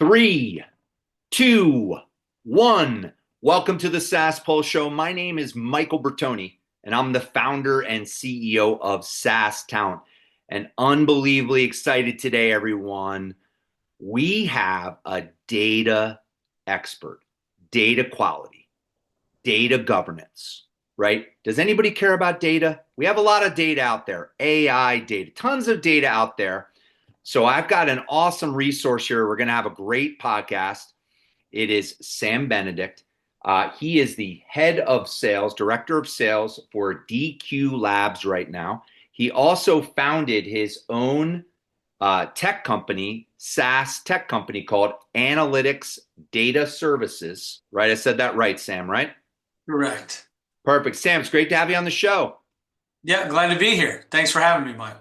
Three, two, one. Welcome to the SaaS Pulse Show. My name is Michael Bertoni, and I'm the founder and CEO of SaaS Talent. And unbelievably excited today, everyone. We have a data expert, data quality, data governance, right? Does anybody care about data? We have a lot of data out there, AI data, tons of data out there. So I've got an awesome resource here. We're going to have a great podcast. It is Sam Benedict. He is the head of sales, director of sales for DQLabs right now. He also founded his own tech company, SaaS tech company called Analytics Data Services. Right? I said that right, Sam, right? Correct. Perfect. Sam, it's great to have you on the show. Yeah, glad to be here. Thanks for having me, Michael.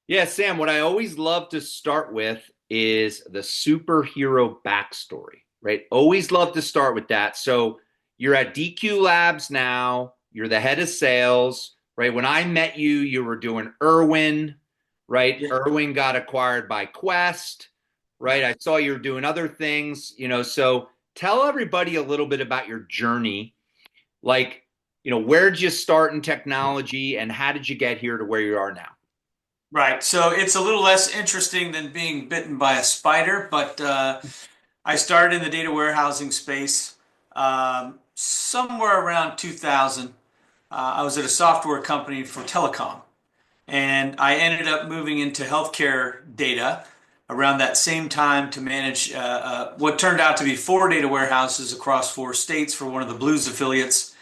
Yeah, Sam, what I always love to start with is the superhero backstory, right? Always love to start with that. So you're at DQ Labs now, you're the head of sales, right? When I met you, you were doing Irwin, right? Yeah. Irwin got acquired by Quest, right? I saw you were doing other things, so tell everybody a little bit about your journey. Like, where did you start in technology and how did you get here to where you are now? Right. So it's a little less interesting than being bitten by a spider, but I started in the data warehousing space somewhere around 2000. I was at a software company for telecom, and I ended up moving into healthcare data around that same time to manage what turned out to be four data warehouses across four states for one of the Blues affiliates.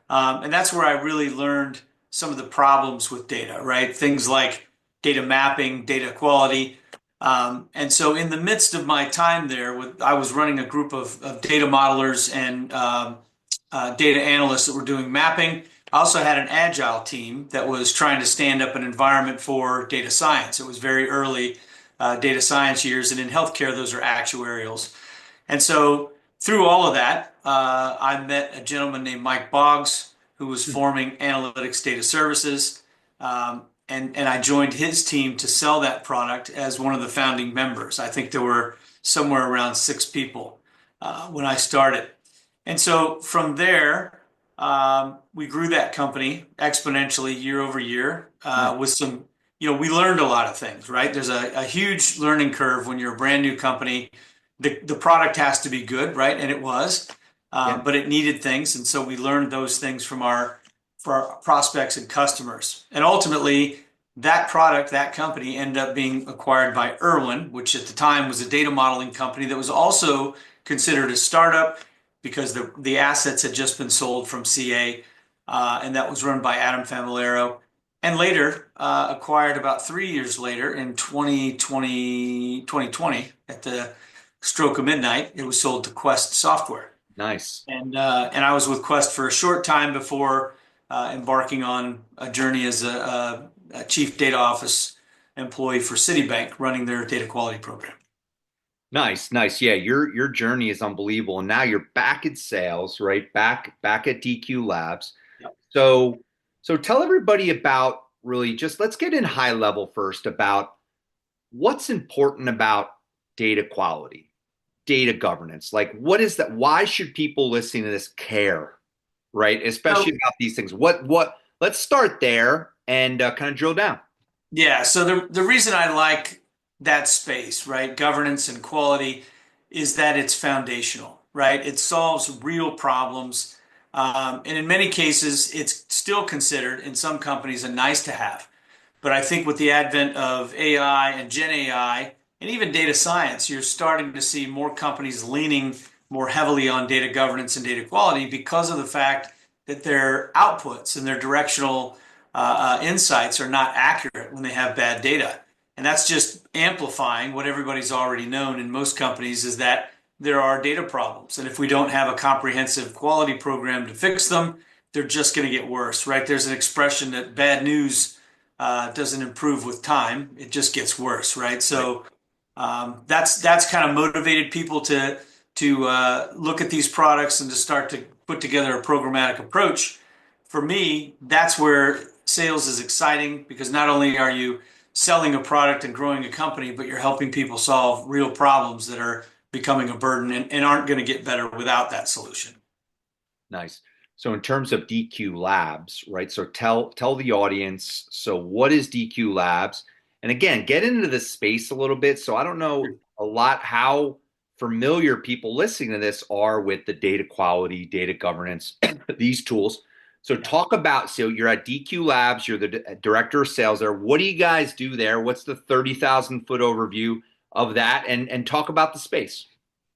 And that's where I really learned some of the problems with data, right? Things like data mapping, data quality. And so in the midst of my time there, I was running a group of data modelers and data analysts that were doing mapping. I also had an agile team that was trying to stand up an environment for data science. It was very early data science years, and in healthcare, those are actuarials. And so through all of that, I met a gentleman named Mike Boggs, who was forming Analytics Data Services. And I joined his team to sell that product as one of the founding members. I think there were somewhere around six people when I started. And so from there, we grew that company exponentially year over year Nice. with some, we learned a lot of things, right? There's a huge learning curve when you're a brand new company. The product has to be good, right? And it was, Yeah. but it needed things. And so we learned those things for our prospects and customers. And ultimately, that product, that company ended up being acquired by Irwin, which at the time was a data modeling company that was also considered a startup because the assets had just been sold from CA, and that was run by Adam Familaro. And later, acquired about 3 years later in 2020 at the stroke of midnight, it was sold to Quest Software. Nice. And I was with Quest for a short time before embarking on a journey as a chief data office employee for Citibank, running their data quality program. Nice, nice. Yeah, your journey is unbelievable. And now you're back in sales, right? Back at DQ Labs. Yep. So tell everybody about really just let's get in high level first about what's important about data quality, data governance. Like what is that? Why should people listening to this care, right? Especially So about these things. What let's start there and kind of drill down. yeah, so the reason I like that space, right, governance and quality, is that it's foundational, right? It solves real problems. And in many cases, it's still considered in some companies a nice to have. But I think with the advent of AI and Gen AI and even data science, you're starting to see more companies leaning more heavily on data governance and data quality because of the fact that their outputs and their directional insights are not accurate when they have bad data. And that's just amplifying what everybody's already known in most companies is that there are data problems. And if we don't have a comprehensive quality program to fix them, they're just going to get worse, right? There's an expression that bad news doesn't improve with time; it just gets worse, right? Right. So that's kind of motivated people to look at these products and to start to put together a programmatic approach. For me, that's where sales is exciting because not only are you selling a product and growing a company, but you're helping people solve real problems that are becoming a burden and aren't going to get better without that solution. Nice. So in terms of DQLabs, right? So tell the audience, so what is DQLabs? And again, get into this space a little bit. So I don't know a lot how familiar people listening to this are with the data quality, data governance, these tools. So Yeah. talk about, so you're at DQLabs, you're the director of sales there. What do you guys do there? What's the 30,000 foot overview of that? And talk about the space.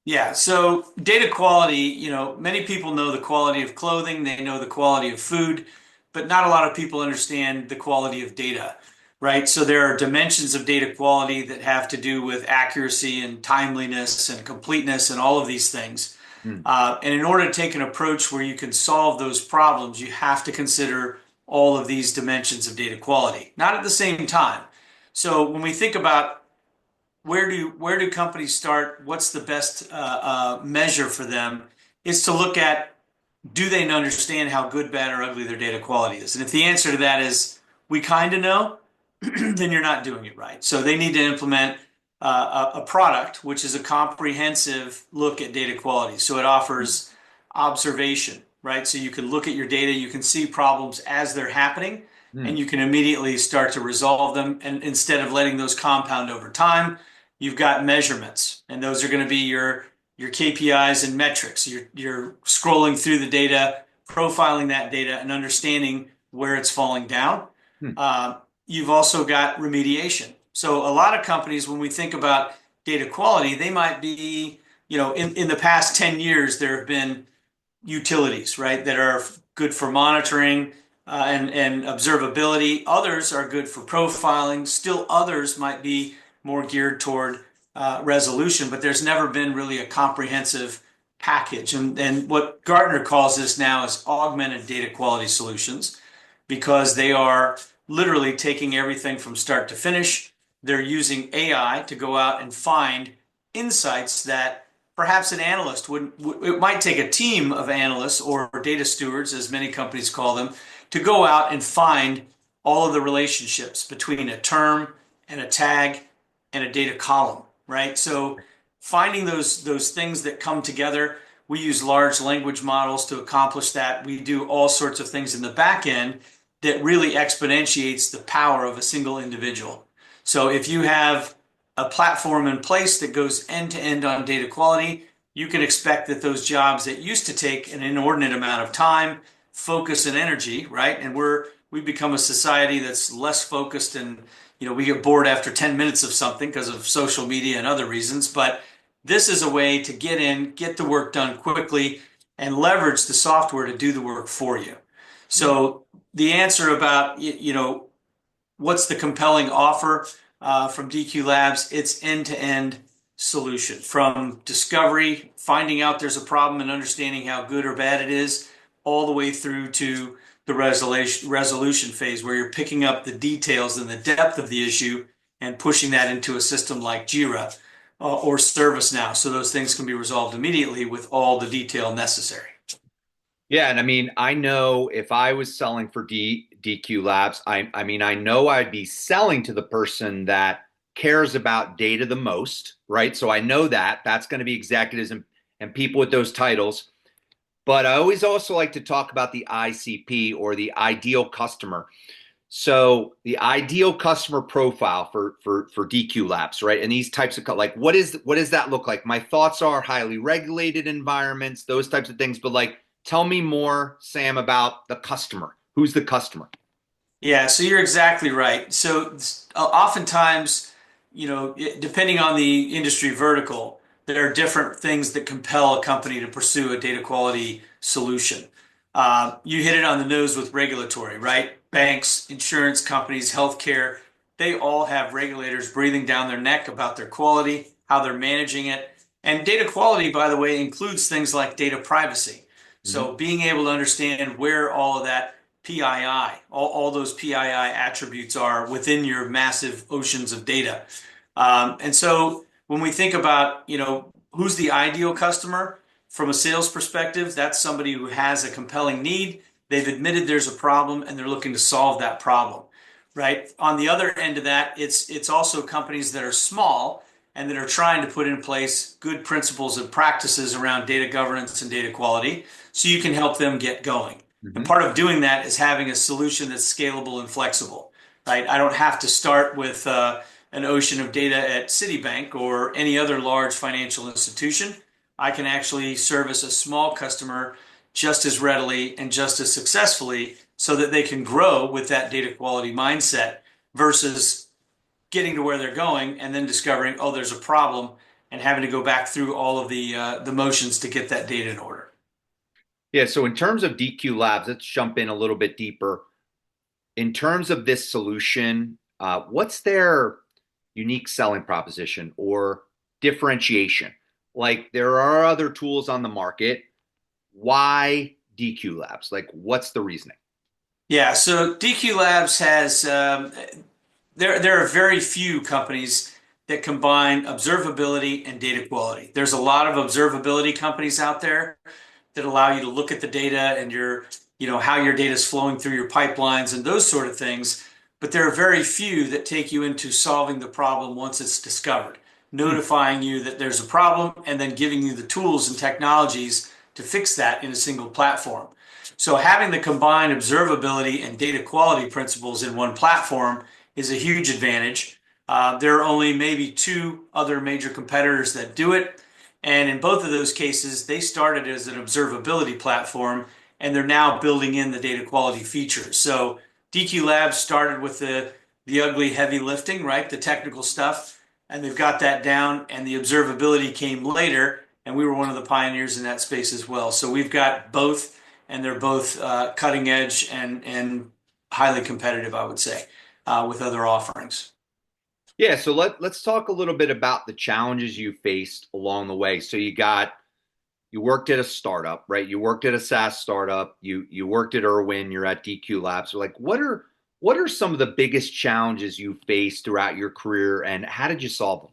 Yeah, so data quality, many people know the quality of clothing, they know the quality of food, but not a lot of people understand the quality of data, right? So there are dimensions of data quality that have to do with accuracy and timeliness and completeness and all of these things. Hmm. And in order to take an approach where you can solve those problems, you have to consider all of these dimensions of data quality, not at the same time. So when we think about where do companies start? What's the best measure for them? Is to look at, do they understand how good, bad, or ugly their data quality is? And if the answer to that is we kind of know, then you're not doing it right. So they need to implement a product which is a comprehensive look at data quality. So it offers observation, right? So you can look at your data, you can see problems as they're happening, Hmm. and you can immediately start to resolve them. And instead of letting those compound over time, you've got measurements, and those are going to be your KPIs and metrics. You're scrolling through the data, profiling that data, and understanding where it's falling down. Hmm. You've also got remediation. So a lot of companies, when we think about data quality, they might be, in the past 10 years, there have been utilities, right, that are good for monitoring and observability. Others are good for profiling. Still others might be more geared toward resolution, but there's never been really a comprehensive package. And what Gartner calls this now is augmented data quality solutions, because they are literally taking everything from start to finish. They're using AI to go out and find insights that perhaps an analyst would, it might take a team of analysts or data stewards, as many companies call them, to go out and find all of the relationships between a term and a tag and a data column, right? So finding those things that come together. We use large language models to accomplish that. We do all sorts of things in the back end that really exponentiates the power of a single individual. So if you have a platform in place that goes end to end on data quality, you can expect that those jobs that used to take an inordinate amount of time, focus, and energy, right? And we've become a society that's less focused, and we get bored after 10 minutes of something because of social media and other reasons. But this is a way to get in, get the work done quickly, and leverage the software to do the work for you. Yeah. So the answer about what's the compelling offer from DQLabs, it's end-to-end solution from discovery, finding out there's a problem and understanding how good or bad it is, all the way through to the resolution phase, where you're picking up the details and the depth of the issue and pushing that into a system like Jira or ServiceNow, so those things can be resolved immediately with all the detail necessary. Yeah, and I mean, I know if I was selling for DQLabs, I mean, I know I'd be selling to the person that cares about data the most, right? So I know that that's going to be executives and people with those titles. But I always also like to talk about the ICP, or the ideal customer. So the ideal customer profile for DQLabs, right? And these types of, like, what does that look like? My thoughts are highly regulated environments, those types of things. But like, tell me more, Sam, about the customer. Who's the customer? Yeah, so you're exactly right. So oftentimes, depending on the industry vertical, there are different things that compel a company to pursue a data quality solution. You hit it on the nose with regulatory, right? Banks, insurance companies, healthcare, they all have regulators breathing down their neck about their quality, how they're managing it. And data quality, by the way, includes things like data privacy. Mm-hmm. So being able to understand where all of that PII, all those PII attributes are within your massive oceans of data. And so when we think about, who's the ideal customer from a sales perspective, that's somebody who has a compelling need. They've admitted there's a problem and they're looking to solve that problem, right? On the other end of that, it's also companies that are small and that are trying to put in place good principles and practices around data governance and data quality so you can help them get going. And Hmm. part of doing that is having a solution that's scalable and flexible, right? I don't have to start with an ocean of data at Citibank or any other large financial institution. I can actually service a small customer just as readily and just as successfully so that they can grow with that data quality mindset versus getting to where they're going and then discovering, oh, there's a problem and having to go back through all of the motions to get that data in order. Yeah. So in terms of DQ Labs, let's jump in a little bit deeper. In terms of this solution, what's their unique selling proposition or differentiation? Like there are other tools on the market. Why DQ Labs? Like what's the reasoning? Yeah, so DQLabs has there are very few companies that combine observability and data quality. There's a lot of observability companies out there that allow you to look at the data and how your data is flowing through your pipelines and those sort of things. But there are very few that take you into solving the problem once it's discovered, Hmm. notifying you that there's a problem and then giving you the tools and technologies to fix that in a single platform. So having the combined observability and data quality principles in one platform is a huge advantage. There are only maybe two other major competitors that do it. And in both of those cases, they started as an observability platform and they're now building in the data quality features. So DQ Labs started with the ugly heavy lifting, right? The technical stuff, and they've got that down, and the observability came later, and we were one of the pioneers in that space as well. So we've got both, and they're both cutting edge and highly competitive, I would say, with other offerings. Yeah, so let's talk a little bit about the challenges you faced along the way. So you worked at a startup, right? You worked at a SaaS startup. You worked at Irwin. You're at DQ Labs. So like, what are some of the biggest challenges you faced throughout your career, and how did you solve them?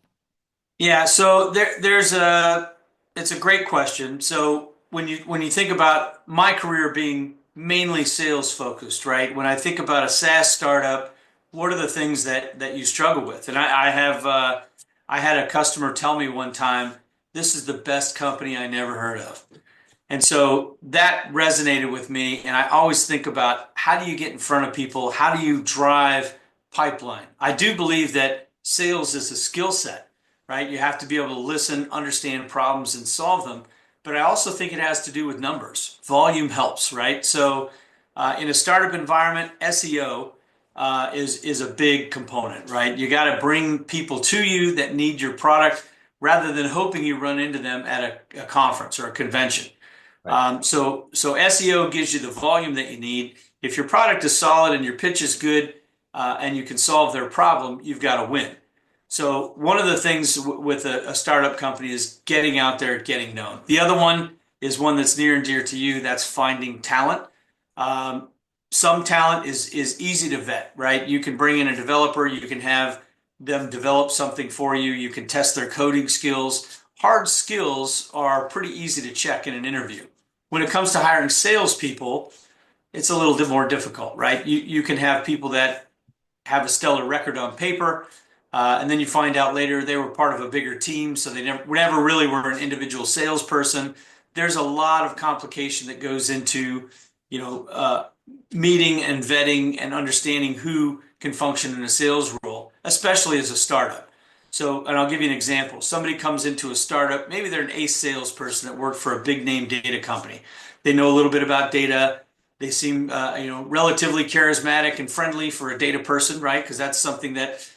Yeah, so there's a it's a great question. So when you think about my career being mainly sales focused, right? When I think about a SaaS startup, what are the things that you struggle with? And I had a customer tell me one time, this is the best company I never heard of. And so that resonated with me. And I always think about how do you get in front of people? How do you drive pipeline? I do believe that sales is a skill set, right? You have to be able to listen, understand problems, and solve them. But I also think it has to do with numbers. Volume helps, right? So in a startup environment, SEO is a big component, right? You got to bring people to you that need your product rather than hoping you run into them at a conference or a convention. Right. So SEO gives you the volume that you need. If your product is solid and your pitch is good, and you can solve their problem, you've got to win. So one of the things with a startup company is getting out there, getting known. The other one is one that's near and dear to you. That's finding talent. Um, some talent is easy to vet, right? You can bring in a developer, you can have them develop something for you, you can test their coding skills. Hard skills are pretty easy to check in an interview. When it comes to hiring salespeople, it's a little bit more difficult, right? You can have people that have a stellar record on paper, and then you find out later they were part of a bigger team, so they never really were an individual salesperson. There's a lot of complication that goes into, you know, uh, meeting and vetting and understanding who can function in a sales role, especially as a startup. So, and I'll give you an example. Somebody comes into a startup, maybe they're an ace salesperson that worked for a big name data company. They know a little bit about data. They seem, relatively charismatic and friendly for a data person, right? Because that's something that,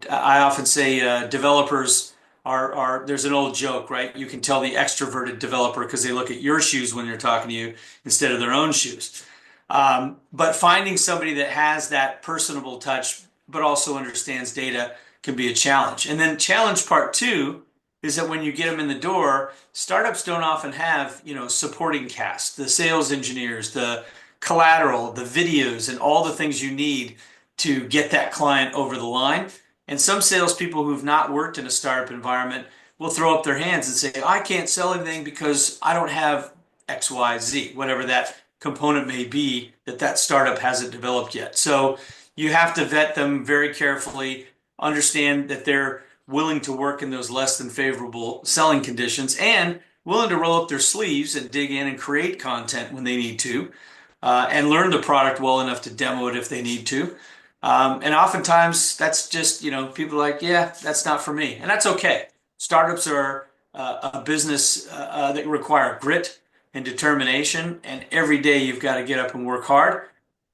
I often say developers there's an old joke, right? You can tell the extroverted developer because they look at your shoes when they're talking to you instead of their own shoes. But finding somebody that has that personable touch, but also understands data can be a challenge. And then challenge part two is that when you get them in the door, startups don't often have, supporting cast, the sales engineers, the collateral, the videos, and all the things you need to get that client over the line. And some salespeople who've not worked in a startup environment will throw up their hands and say, I can't sell anything because I don't have X, Y, Z, whatever that component may be that startup hasn't developed yet. So you have to vet them very carefully, understand that they're willing to work in those less than favorable selling conditions and willing to roll up their sleeves and dig in and create content when they need to, and learn the product well enough to demo it if they need to. And oftentimes that's just, people are like, yeah, that's not for me. And that's okay. Startups are a business that require grit and determination. And every day you've got to get up and work hard.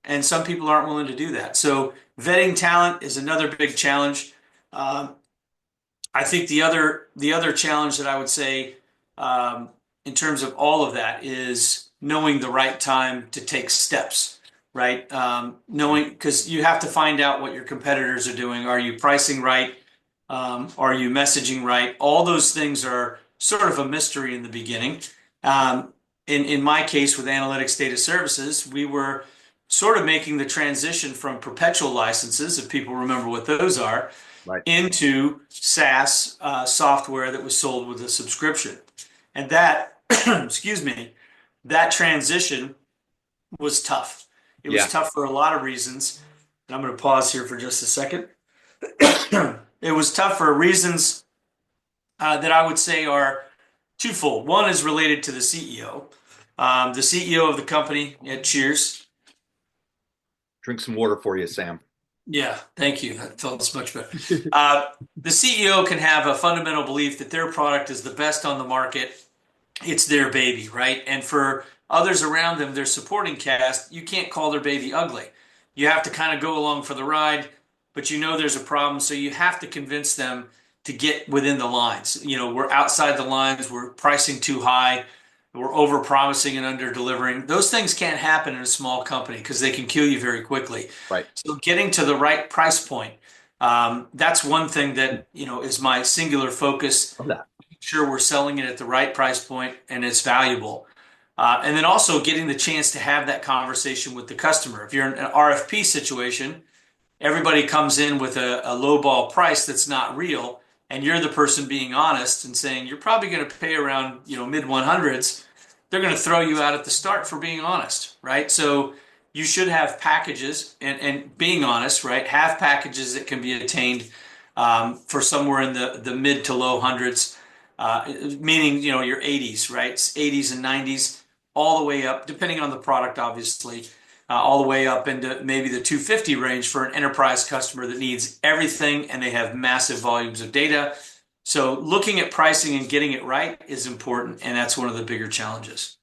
And some people aren't willing to do that. So vetting talent is another big challenge. Um, I think the other challenge that I would say in terms of all of that is knowing the right time to take steps, right? Knowing because you have to find out what your competitors are doing. Are you pricing right? Are you messaging right? All those things are sort of a mystery in the beginning. In my case with analytics data services, we were sort of making the transition from perpetual licenses, if people remember what those are, Right. into SaaS software that was sold with a subscription. And that, excuse me, that transition was tough. It was Yeah. tough for a lot of reasons. And I'm going to pause here for just a second. It was tough for reasons that I would say are twofold. One is related to the CEO. The CEO of the company, cheers. Drink some water for you, Sam. Yeah, thank you. That felt much better. The CEO can have a fundamental belief that their product is the best on the market. It's their baby, right? And for others around them, their supporting cast, you can't call their baby ugly. You have to kind of go along for the ride, but you know there's a problem, so you have to convince them to get within the lines. We're outside the lines, we're pricing too high, we're over promising and under delivering. Those things can't happen in a small company because they can kill you very quickly. Right. So getting to the right price point, that's one thing that, is my singular focus. Love that. Sure we're selling it at the right price point and it's valuable. And then also getting the chance to have that conversation with the customer. If you're in an RFP situation, everybody comes in with a low ball price that's not real, and you're the person being honest and saying you're probably going to pay around mid 100s. They're going to throw you out at the start for being honest, right? So you should have packages and being honest, right? Have packages that can be attained for somewhere in the mid to low hundreds, meaning your 80s, right? 80s and 90s, all the way up, depending on the product, obviously. All the way up into maybe the 250 range for an enterprise customer that needs everything and they have massive volumes of data. So looking at pricing and getting it right is important, and that's one of the bigger challenges.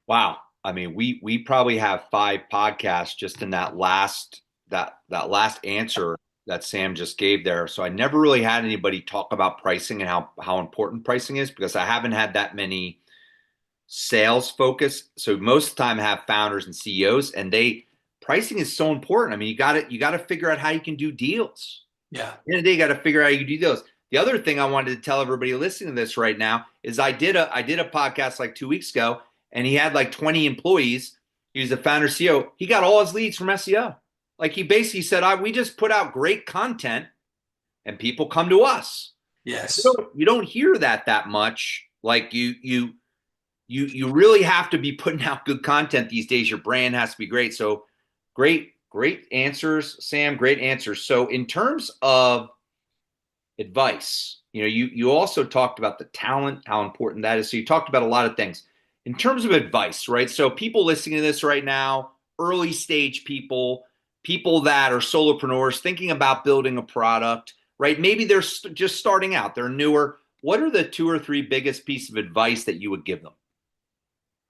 Wow. I mean, we probably have 5 podcasts just in that last answer that Sam just gave there. So I never really had anybody talk about pricing and how important pricing is, because I haven't had that many sales focus. So most of the time I have founders and CEOs, and pricing is so important. I mean, you got to figure out how you can do deals. Yeah. At the end of the day, you got to figure out how you do deals. The other thing I wanted to tell everybody listening to this right now is I did a podcast like 2 weeks ago, and he had like 20 employees. He was the founder CEO. He got all his leads from SEO. Like, he basically said, we just put out great content and people come to us. Yes. You don't hear that much. Like, you really have to be putting out good content these days. Your brand has to be great. So great answers, Sam. Great answers. So in terms of advice, you also talked about the talent, how important that is. So you talked about a lot of things. In terms of advice, right? So people listening to this right now, early stage people that are solopreneurs thinking about building a product, right? Maybe they're just starting out, they're newer. What are the 2 or 3 biggest pieces of advice that you would give them?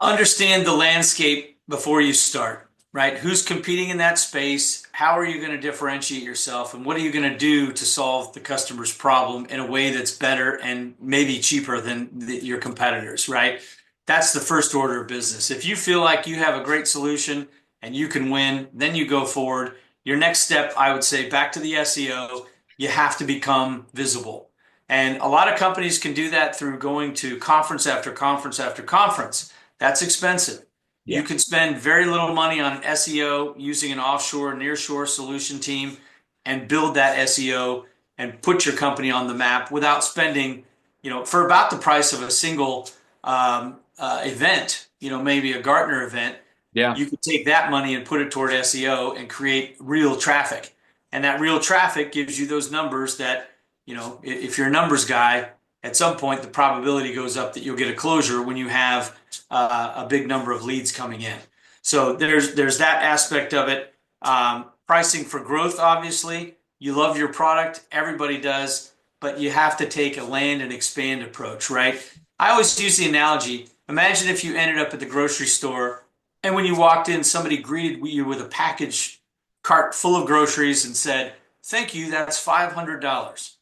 Understand the landscape before you start, right? Who's competing in that space? How are you going to differentiate yourself? And what are you going to do to solve the customer's problem in a way that's better and maybe cheaper than your competitors, right? That's the first order of business. If you feel like you have a great solution and you can win, then you go forward. Your next step, I would say, back to the SEO, you have to become visible. And a lot of companies can do that through going to conference after conference after conference. That's expensive. Yeah. You could spend very little money on an SEO using an offshore, nearshore solution team and build that SEO and put your company on the map without spending, for about the price of a single event, maybe a Gartner event. Yeah. You could take that money and put it toward SEO and create real traffic. And that real traffic gives you those numbers that, if you're a numbers guy, at some point the probability goes up that you'll get a closure when you have a big number of leads coming in. So there's that aspect of it. Pricing for growth, obviously. You love your product, everybody does, but you have to take a land and expand approach, right? I always use the analogy. Imagine if you ended up at the grocery store and when you walked in, somebody greeted you with a package cart full of groceries and said, "Thank you, that's $500."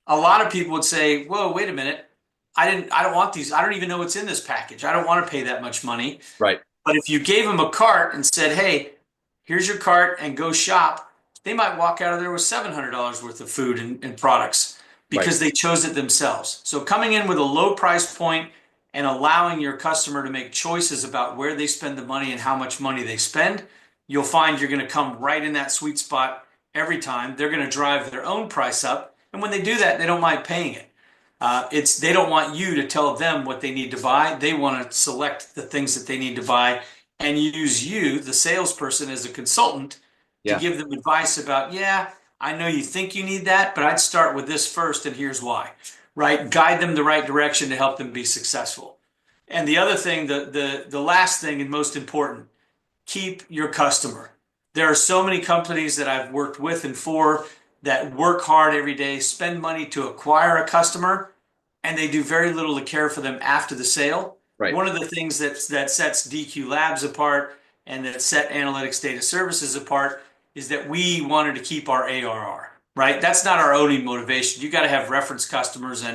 A lot of people would say, "Whoa, wait a minute. I don't want these. I don't even know what's in this package. I don't want to pay that much money." Right. But if you gave them a cart and said, "Hey, here's your cart and go shop," they might walk out of there with $700 worth of food and products Right. because they chose it themselves. So coming in with a low price point and allowing your customer to make choices about where they spend the money and how much money they spend, you'll find you're going to come right in that sweet spot every time. They're going to drive their own price up. And when they do that, they don't mind paying it. They don't want you to tell them what they need to buy. They want to select the things that they need to buy and use you, the salesperson, as a consultant to Yeah. give them advice about, yeah, I know you think you need that, but I'd start with this first, and here's why, right? Guide them the right direction to help them be successful. And the other thing, the last thing and most important, keep your customer. There are so many companies that I've worked with and for that work hard every day, spend money to acquire a customer, and they do very little to care for them after the sale. Right. One of the things that sets DQLabs apart and that set Analytics Data Services apart is that we wanted to keep our ARR, right? That's not our only motivation. You got to have reference customers,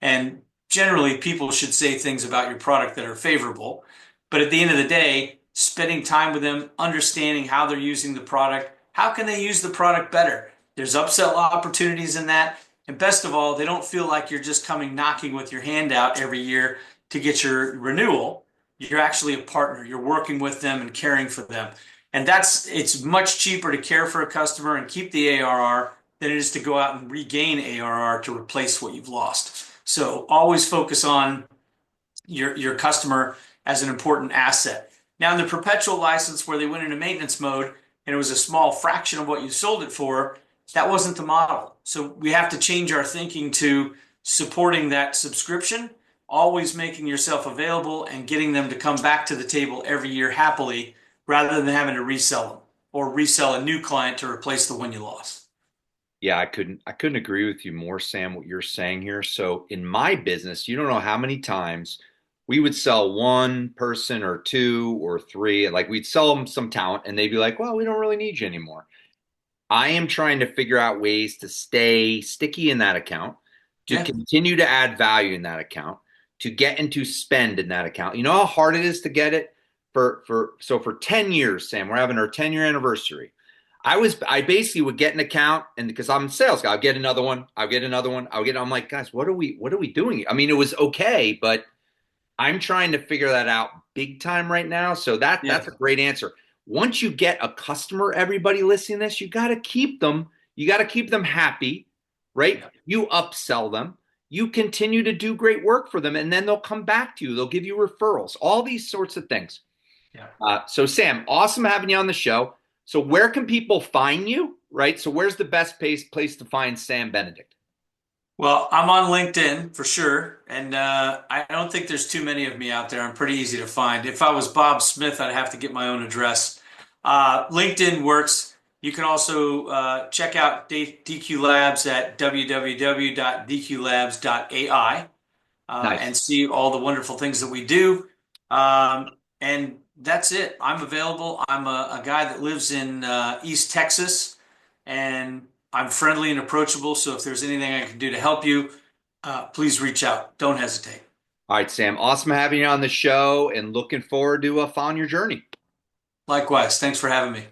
and generally people should say things about your product that are favorable. But at the end of the day, spending time with them, understanding how they're using the product, how can they use the product better? There's upsell opportunities in that. And best of all, they don't feel like you're just coming knocking with your hand out every year to get your renewal. You're actually a partner. You're working with them and caring for them. And it's much cheaper to care for a customer and keep the ARR than it is to go out and regain ARR to replace what you've lost. So always focus on your customer as an important asset. Now, in the perpetual license where they went into maintenance mode and it was a small fraction of what you sold it for, that wasn't the model. So we have to change our thinking to supporting that subscription, always making yourself available and getting them to come back to the table every year happily rather than having to resell them or resell a new client to replace the one you lost. Yeah, I couldn't agree with you more, Sam, what you're saying here. So in my business, you don't know how many times we would sell one person or two or three. Like we'd sell them some talent and they'd be like, well, we don't really need you anymore. I am trying to figure out ways to stay sticky in that account, to Yeah. continue to add value in that account, to get into spend in that account. You know how hard it is to get it for 10 years, Sam, we're having our 10-year anniversary. I basically would get an account, and because I'm a sales guy, I'll get another one, I'll get another one, I'm like, guys, what are we doing? I mean, it was okay, but I'm trying to figure that out big time right now. So Yeah. that's a great answer. Once you get a customer, everybody listening to this, you got to keep them. You got to keep them happy, right? Yeah. You upsell them. You continue to do great work for them, and then they'll come back to you. They'll give you referrals, all these sorts of things. Yeah. So Sam, awesome having you on the show. So where can people find you, right? So where's the best place to find Sam Benedict? Well, I'm on LinkedIn for sure, and I don't think there's too many of me out there. I'm pretty easy to find. If I was Bob Smith, I'd have to get my own address. LinkedIn works. You can also check out DQLabs at www.dqlabs.ai and Nice. see all the wonderful things that we do. And that's it. I'm available. I'm a guy that lives in East Texas, and I'm friendly and approachable. So if there's anything I can do to help you, please reach out. Don't hesitate. All right, Sam. Awesome having you on the show and looking forward to following your journey. Likewise. Thanks for having me.